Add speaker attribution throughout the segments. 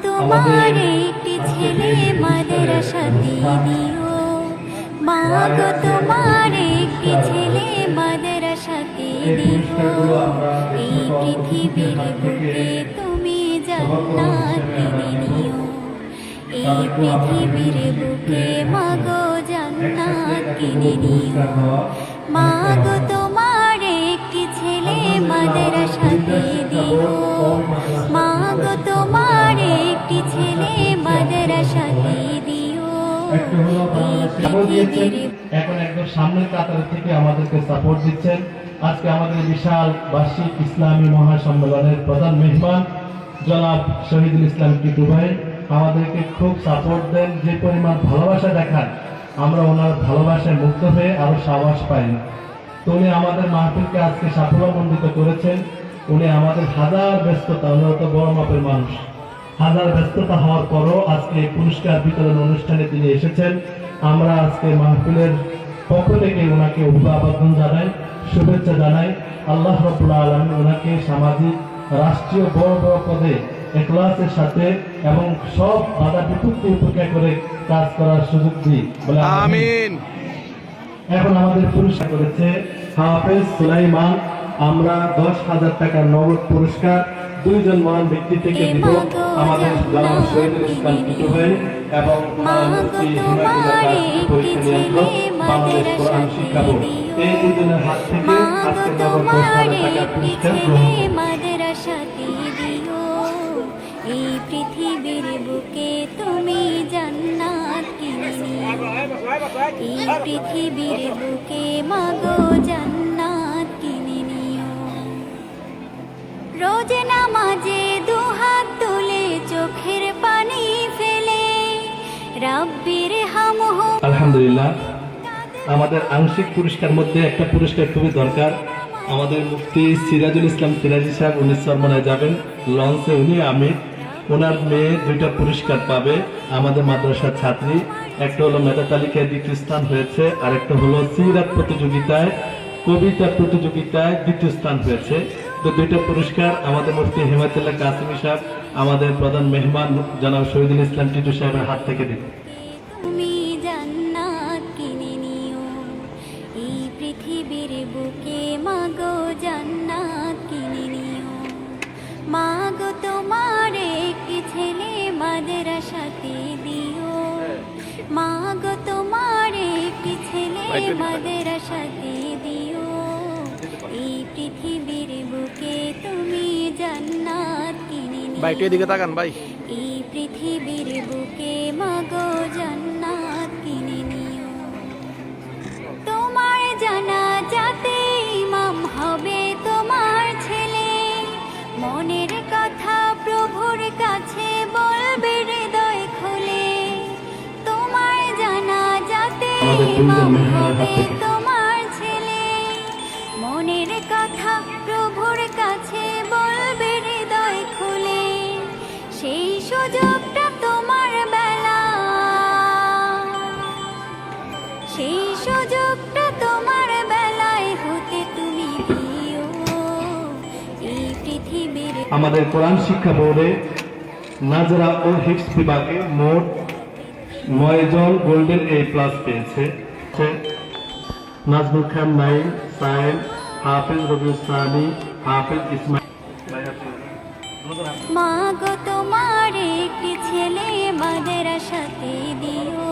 Speaker 1: তোমার একটি ছেলে মাদ্রাসাতে দিও, মা গো তোমার একটি ছেলে মাদ্রাসাতে দিও। এই পৃথিবীর বুকে তুমি জান্নাত কিনে নিও, এই পৃথিবীর বুকে মা গো জান্নাত কিনে নিও। মা গো তোমার একটি ছেলে মাদ্রাসাতে দিও, মা গো তোমার একটি ছেলে মাদ্রাসাতে দিও।
Speaker 2: এখন একদম সামনের কাতার থেকে আমাদেরকে সাপোর্ট দিচ্ছেন। আজকে আমাদের বিশাল বার্ষিক ইসলামী মহাসম্মেলনের প্রধান মেহমান জনাব শহীদুল ইসলাম কিটু ভাই আমাদেরকে খুব সাপোর্ট দেন, যে পরিমাণ ভালোবাসা দেখান আমরা ওনার ভালোবাসায় মুগ্ধ হয়ে আরো সাহস পাই। তো উনি আমাদের মাহফিলকে আজকে সাফল্যমণ্ডিত করেছেন। উনি আমাদের হাজার ব্যস্ততা, উনি তো বড় মাপের মানুষ, হাজার ব্যস্ততা হওয়ার পরও আজকে এই পুরস্কার বিতরণ অনুষ্ঠানে তিনি এসেছেন। আমরা আজকে মাহফিলের পক্ষ থেকে ওনাকে অভিবাদন জানাই, শুভেচ্ছা জানাই। আল্লাহ রাব্বুল আলামিন ওনাকে সামাজিক রাষ্ট্রীয় বড় বড় পদে ইখলাসের সাথে এবং সব বাধা বিপত্তি উপেক্ষা করে কাজ করার সুযোগ দিই বলে আমিন। এখন আমাদের পুরস্কার করেছে হাফেজ সুলাইমান। আমরা 10,000 টাকার নগদ পুরস্কার দুইজন মহান ব্যক্তি থেকে দিব, আমাদের জনাব শহীদুল ইসলাম কিটু ভাই এবং মুফতি হিমায়তুল্লাহ কাসিম পরীক্ষা নিয়ন্ত্রক বাংলাদেশ কোরআন শিক্ষা বোর্ড। এই দুজনের হাত থেকে আজকে নগদ 10,000 টাকার পুরস্কার গ্রহণ করুন।
Speaker 1: এই পৃথিবীর বুকে তুমি জান্নাত কিনে নিও, এই পৃথিবীর বুকে মা গো জান্নাত কিনে নিও। রোজ নামাজে দুহাত তুলে চোখের পানি ফেলে রাব্বির হামহু।
Speaker 2: আলহামদুলিল্লাহ, আমাদের আংশিক পুরস্কার মধ্যে একটা পুরস্কার খুবই দরকার। আমাদের মুফতি সিরাজুল ইসলাম সিরাজি সাহেব উনি চরমনায় যাবেন লঞ্চে, উনি আমি ওনার মেয়ে দুইটা পুরস্কার পাবে আমাদের মাদ্রাসার ছাত্রী। একটা হলো মেধা তালিকায় দ্বিতীয় স্থান হয়েছে, আর একটা হলো সিরাত প্রতিযোগিতায়, কবিতা প্রতিযোগিতায় দ্বিতীয় স্থান হয়েছে। তো দুইটা পুরস্কার আমাদের মুফতি হিমায়তুল্লাহ কাসিম সাহেব আমাদের প্রধান মেহমান জনাব শহীদুল ইসলাম টিটু সাহেবের হাত থেকে দিন।
Speaker 1: তুমি জান্নাত কিনে নিও, এই পৃথিবীর বুকে মা গো জান্নাত কিনে নিও। মা গো তোমার একটি ছেলে মাদ্রাসাতে দিও, মা গো তোমার একটি ছেলে মাদ্রাসাতে দিও। এই পৃথিবীর বুকে তুমি জান্নাত কিনে নিও,
Speaker 3: ভাই এদিকে তাকান ভাই।
Speaker 1: এই পৃথিবীর বুকে মা গো জান্নাত কিনে নিও। তোমার জানাজাতে ইমাম হবে তোমার ছেলে, মনের কথা প্রভুর কাছে বলবে হৃদয় খুলে। তোমার জানাজাতে ইমাম হবে তোমার ছেলে, মনের কথা প্রভুর কাছে বলবে হৃদয় খুলে। সেই সুযোগটা তোমার বেলা, সেই সুযোগটা তোমার বেলায় হতে তুমি দিও। এই পৃথিবীর
Speaker 2: আমাদের কোরআন শিক্ষা বোর্ডে নাজরা ও হিফজ বিভাগে মোট 9 জন গোল্ডেন A+ পেয়েছে। নাজমুল খান নাইম, সাইন, হাফেজ রবিউল সানি, হাফেজ ইসমাইল।
Speaker 1: মা গো তোমার একটি ছেলে মাদ্রাসাতে দিও,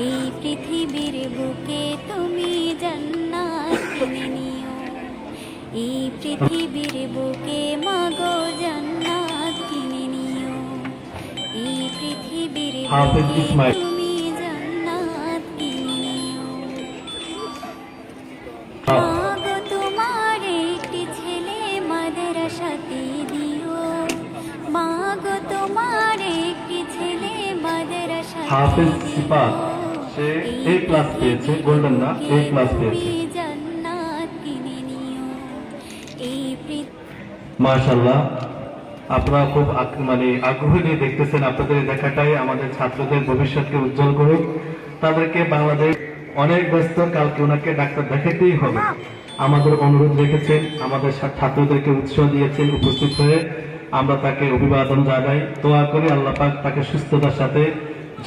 Speaker 1: এই পৃথিবীর বুকে তুমি জান্নাত কিনে নিও। এই পৃথিবীর বুকে মা গো জান্নাত কিনে নিও, এই পৃথিবীর
Speaker 2: হাফেজ
Speaker 1: বুকে
Speaker 2: ইসমাইল।
Speaker 1: তুমি জান্নাত কিনে নিও।
Speaker 2: হ্যাঁ।
Speaker 1: মা গো তোমার একটি ছেলে মাদ্রাসাতে দিও, মা গো তোমার একটি ছেলে মাদ্রাসাতে
Speaker 2: হাফেজ সিফাত, সে A+ পেয়েছে, গোল্ডেন না A+ পেয়েছে।
Speaker 1: জান্নাত কিনে নিও। এই
Speaker 2: মাশাআল্লাহ, আপনারা খুব আগ্রহ নিয়ে দেখতেছেন। আপনাদের দেখাটাই আমাদের ছাত্রদের ভবিষ্যৎকে উজ্জ্বল করুক। তাদেরকে বাংলাদেশ অনেক ব্যস্ত, কালকে ওনাকে ডাক্তার দেখাতেই হবে। আমাদের অনুরোধ রেখেছেন, আমাদের ছাত্রদেরকে উৎসাহ দিয়েছেন উপস্থিত হয়ে। আমরা তাকে অভিবাদন জানাই, দোয়া করি আল্লাহ পাক তাকে সুস্থতার সাথে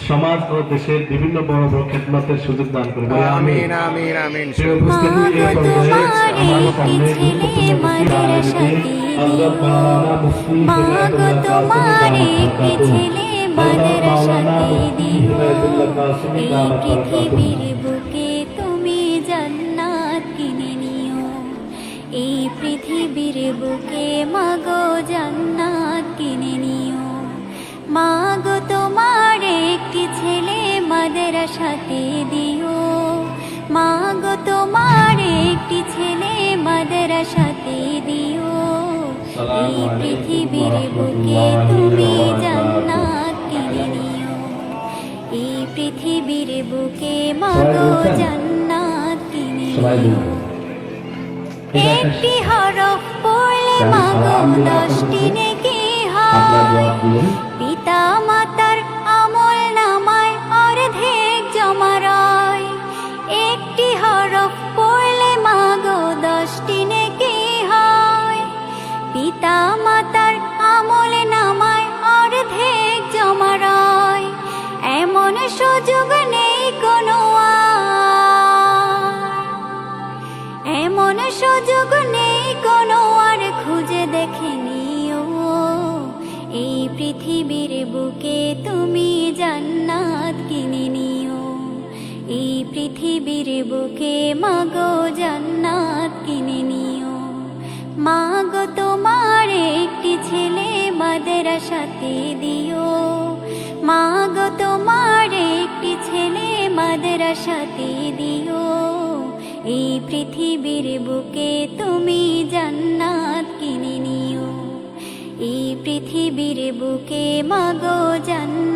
Speaker 2: সমাজ ও দেশের বিভিন্ন বড় বড় খেদমতের সুযোগ দান করবে।
Speaker 3: আমিন আমিন আমিন।
Speaker 2: প্রিয় উপস্থিতি, এই পর্যায়ে আমার সামনে গুরুত্বপূর্ণ বক্তব্য রাখবেন হযরত মাওলানা মুফতি হিদায়াতুল্লাহ কাসিমি দামাত
Speaker 1: পৃথিবীর বুকে তুমি জান্নাত কিনে নিও, এই পৃথিবীর বুকে মাগো জান্নাত কিনে নিও। মাগো তোমার একটি ছেলে মাদ্রাসাতে দিও, মাগো তোমার একটি ছেলে মাদ্রাসাতে দিও, এই পৃথিবীর বুকে তুমি জান্নাত কিনে নিও, এই পৃথিবীর বুকে মাগো জান্নাত কিনে নিও। একটি হরফ পড়লে মাগো 10টি নেকি হয়, পিতা মাতার আমল নামায় অর্ধেক জমা রয়। একটি হরফ পড়লে মাগো 10টি নেকি হয়, পিতা মাতার আমল নামায় অর্ধেক জমা রয়। এমন সুযোগ নেই কোনো এমন সুযোগ নেই কোনো আর, খুঁজে দেখে নিও, এই পৃথিবীর বুকে তুমি জান্নাত কিনে নিও, এই পৃথিবীর বুকে মাগো জান্নাত কিনে নিও। মাগো তোমার একটি ছেলে মাদ্রাসাতে দিও, মাগো তোমার একটি ছেলে মাদ্রাসাতে দিও, এই পৃথিবীর বুকে তুমি জান্নাত কিনে নিও, এই পৃথিবীর বুকে মাগো জান্নাত